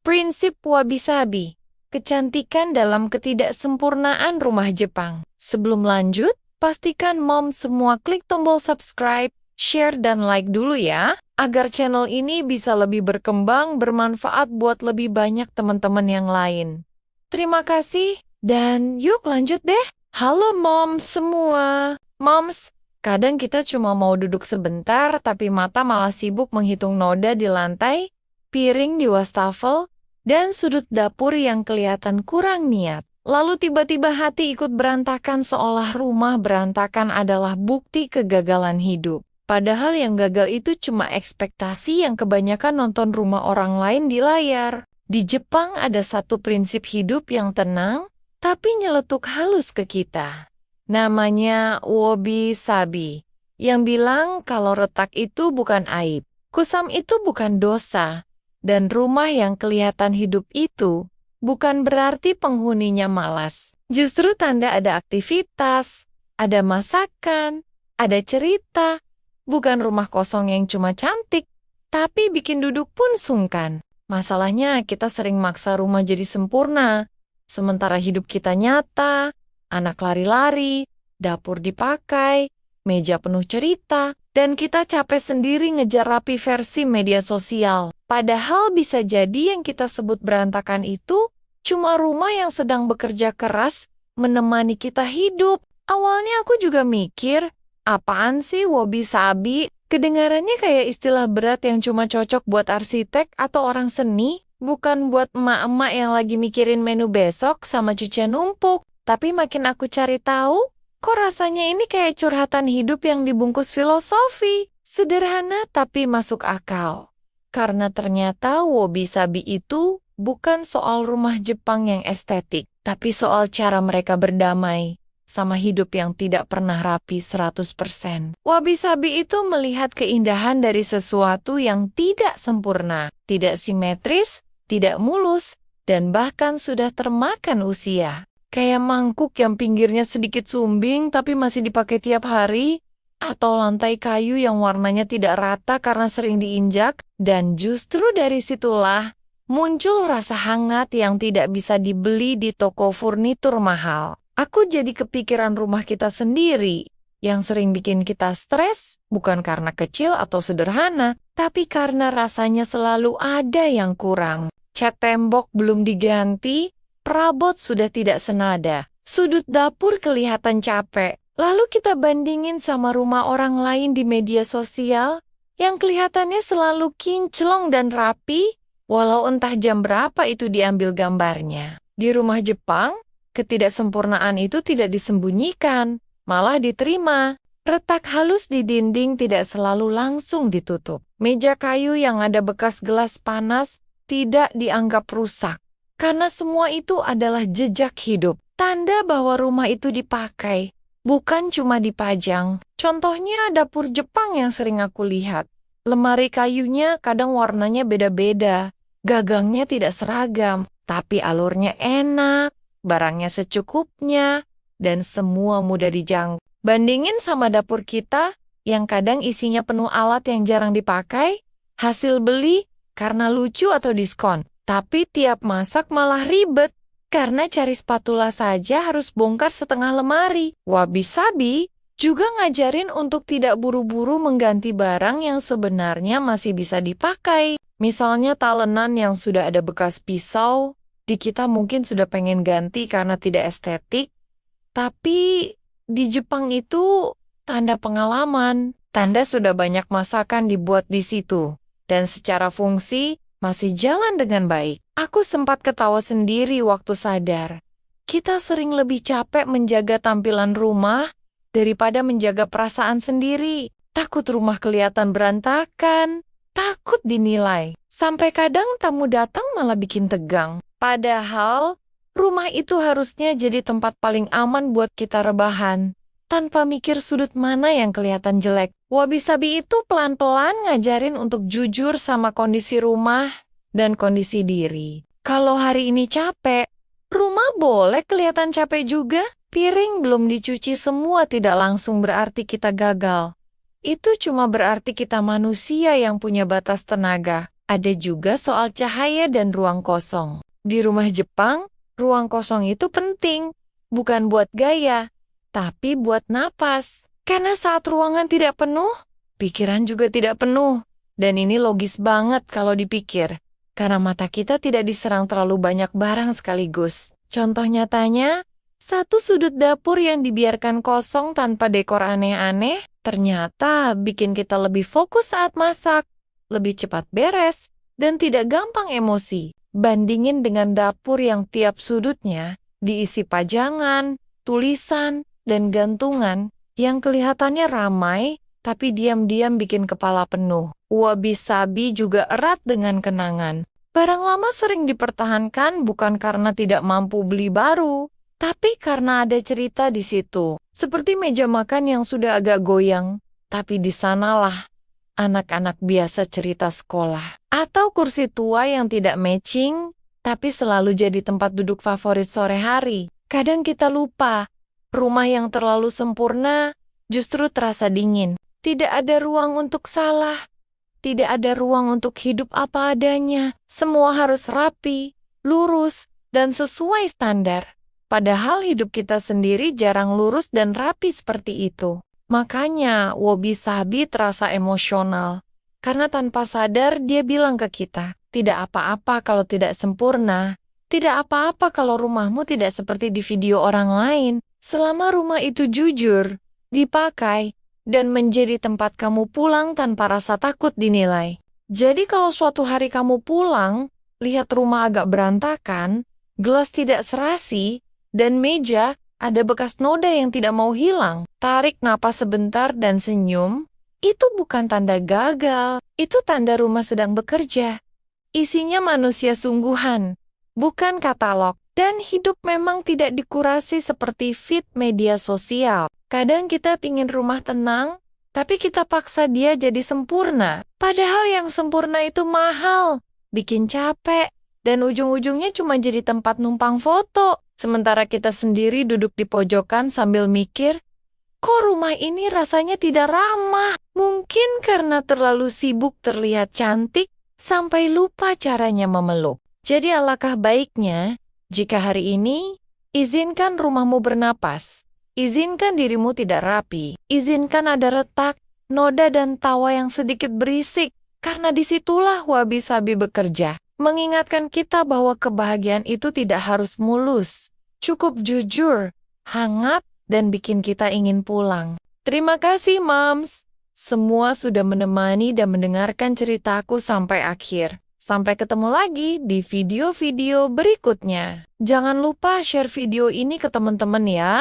Prinsip wabi-sabi. Kecantikan dalam ketidaksempurnaan rumah Jepang. Sebelum lanjut, pastikan Mom semua klik tombol subscribe, share, dan like dulu ya, agar channel ini bisa lebih berkembang, bermanfaat buat lebih banyak teman-teman yang lain. Terima kasih, dan yuk lanjut deh. Halo Mom semua. Moms, kadang kita cuma mau duduk sebentar, tapi mata malah sibuk menghitung noda di lantai, piring di wastafel, dan sudut dapur yang kelihatan kurang niat. Lalu tiba-tiba hati ikut berantakan seolah rumah berantakan adalah bukti kegagalan hidup. Padahal yang gagal itu cuma ekspektasi yang kebanyakan nonton rumah orang lain di layar. Di Jepang ada satu prinsip hidup yang tenang, tapi nyeletuk halus ke kita. Namanya wabi-sabi, yang bilang kalau retak itu bukan aib, kusam itu bukan dosa, dan rumah yang kelihatan hidup itu bukan berarti penghuninya malas. Justru tanda ada aktivitas, ada masakan, ada cerita, bukan rumah kosong yang cuma cantik, tapi bikin duduk pun sungkan. Masalahnya kita sering maksa rumah jadi sempurna, sementara hidup kita nyata, anak lari-lari, dapur dipakai, meja penuh cerita, dan kita capek sendiri ngejar rapi versi media sosial. Padahal bisa jadi yang kita sebut berantakan itu cuma rumah yang sedang bekerja keras menemani kita hidup. Awalnya aku juga mikir, apaan sih wabi-sabi? Kedengarannya kayak istilah berat yang cuma cocok buat arsitek atau orang seni, bukan buat emak-emak yang lagi mikirin menu besok sama cucian numpuk. Tapi makin aku cari tahu, kok rasanya ini kayak curhatan hidup yang dibungkus filosofi. Sederhana tapi masuk akal. Karena ternyata wabi-sabi itu bukan soal rumah Jepang yang estetik, tapi soal cara mereka berdamai sama hidup yang tidak pernah rapi 100%. Wabi-sabi itu melihat keindahan dari sesuatu yang tidak sempurna, tidak simetris, tidak mulus, dan bahkan sudah termakan usia. Kayak mangkuk yang pinggirnya sedikit sumbing tapi masih dipakai tiap hari, atau lantai kayu yang warnanya tidak rata karena sering diinjak, dan justru dari situlah muncul rasa hangat yang tidak bisa dibeli di toko furnitur mahal. Aku jadi kepikiran rumah kita sendiri, yang sering bikin kita stres, bukan karena kecil atau sederhana, tapi karena rasanya selalu ada yang kurang. Cat tembok belum diganti, perabot sudah tidak senada, sudut dapur kelihatan capek. Lalu kita bandingin sama rumah orang lain di media sosial yang kelihatannya selalu kinclong dan rapi, walau entah jam berapa itu diambil gambarnya. Di rumah Jepang, ketidaksempurnaan itu tidak disembunyikan, malah diterima. Retak halus di dinding tidak selalu langsung ditutup. Meja kayu yang ada bekas gelas panas tidak dianggap rusak, karena semua itu adalah jejak hidup, tanda bahwa rumah itu dipakai. Bukan cuma dipajang. Contohnya dapur Jepang yang sering aku lihat. Lemari kayunya kadang warnanya beda-beda. Gagangnya tidak seragam, tapi alurnya enak, barangnya secukupnya, dan semua mudah dijangkau. Bandingin sama dapur kita yang kadang isinya penuh alat yang jarang dipakai, hasil beli karena lucu atau diskon. Tapi tiap masak malah ribet. Karena cari spatula saja harus bongkar setengah lemari. Wabi-sabi juga ngajarin untuk tidak buru-buru mengganti barang yang sebenarnya masih bisa dipakai. Misalnya talenan yang sudah ada bekas pisau, di kita mungkin sudah pengen ganti karena tidak estetik. Tapi di Jepang itu tanda pengalaman, tanda sudah banyak masakan dibuat di situ. Dan secara fungsi masih jalan dengan baik. Aku sempat ketawa sendiri waktu sadar. Kita sering lebih capek menjaga tampilan rumah daripada menjaga perasaan sendiri. Takut rumah kelihatan berantakan, takut dinilai. Sampai kadang tamu datang malah bikin tegang. Padahal rumah itu harusnya jadi tempat paling aman buat kita rebahan, tanpa mikir sudut mana yang kelihatan jelek. Wabi-sabi itu pelan-pelan ngajarin untuk jujur sama kondisi rumah dan kondisi diri. Kalau hari ini capek, rumah boleh kelihatan capek juga. Piring belum dicuci semua tidak langsung berarti kita gagal. Itu cuma berarti kita manusia yang punya batas tenaga. Ada juga soal cahaya dan ruang kosong. Di rumah Jepang, ruang kosong itu penting, bukan buat gaya, tapi buat napas. Karena saat ruangan tidak penuh, pikiran juga tidak penuh. Dan ini logis banget kalau dipikir, karena mata kita tidak diserang terlalu banyak barang sekaligus. Contoh nyatanya, satu sudut dapur yang dibiarkan kosong tanpa dekor aneh-aneh, ternyata bikin kita lebih fokus saat masak, lebih cepat beres, dan tidak gampang emosi. Bandingin dengan dapur yang tiap sudutnya diisi pajangan, tulisan, dan gantungan yang kelihatannya ramai, tapi diam-diam bikin kepala penuh. Wabi-sabi juga erat dengan kenangan. Barang lama sering dipertahankan bukan karena tidak mampu beli baru, tapi karena ada cerita di situ. Seperti meja makan yang sudah agak goyang, tapi di sanalah anak-anak biasa cerita sekolah. Atau kursi tua yang tidak matching, tapi selalu jadi tempat duduk favorit sore hari. Kadang kita lupa, rumah yang terlalu sempurna justru terasa dingin. Tidak ada ruang untuk salah. Tidak ada ruang untuk hidup apa adanya. Semua harus rapi, lurus, dan sesuai standar. Padahal hidup kita sendiri jarang lurus dan rapi seperti itu. Makanya wabi-sabi terasa emosional. Karena tanpa sadar dia bilang ke kita, tidak apa-apa kalau tidak sempurna. Tidak apa-apa kalau rumahmu tidak seperti di video orang lain. Selama rumah itu jujur, dipakai, dan menjadi tempat kamu pulang tanpa rasa takut dinilai. Jadi kalau suatu hari kamu pulang, lihat rumah agak berantakan, gelas tidak serasi, dan meja ada bekas noda yang tidak mau hilang, tarik napas sebentar dan senyum, itu bukan tanda gagal, itu tanda rumah sedang bekerja. Isinya manusia sungguhan, bukan katalog, dan hidup memang tidak dikurasi seperti feed media sosial. Kadang kita pingin rumah tenang, tapi kita paksa dia jadi sempurna. Padahal yang sempurna itu mahal, bikin capek, dan ujung-ujungnya cuma jadi tempat numpang foto. Sementara kita sendiri duduk di pojokan sambil mikir, kok rumah ini rasanya tidak ramah? Mungkin karena terlalu sibuk terlihat cantik, sampai lupa caranya memeluk. Jadi alangkah baiknya, jika hari ini, izinkan rumahmu bernapas. Izinkan dirimu tidak rapi. Izinkan ada retak, noda dan tawa yang sedikit berisik. Karena disitulah wabi-sabi bekerja. Mengingatkan kita bahwa kebahagiaan itu tidak harus mulus. Cukup jujur, hangat, dan bikin kita ingin pulang. Terima kasih, Moms. Semua sudah menemani dan mendengarkan ceritaku sampai akhir. Sampai ketemu lagi di video-video berikutnya. Jangan lupa share video ini ke teman-teman ya.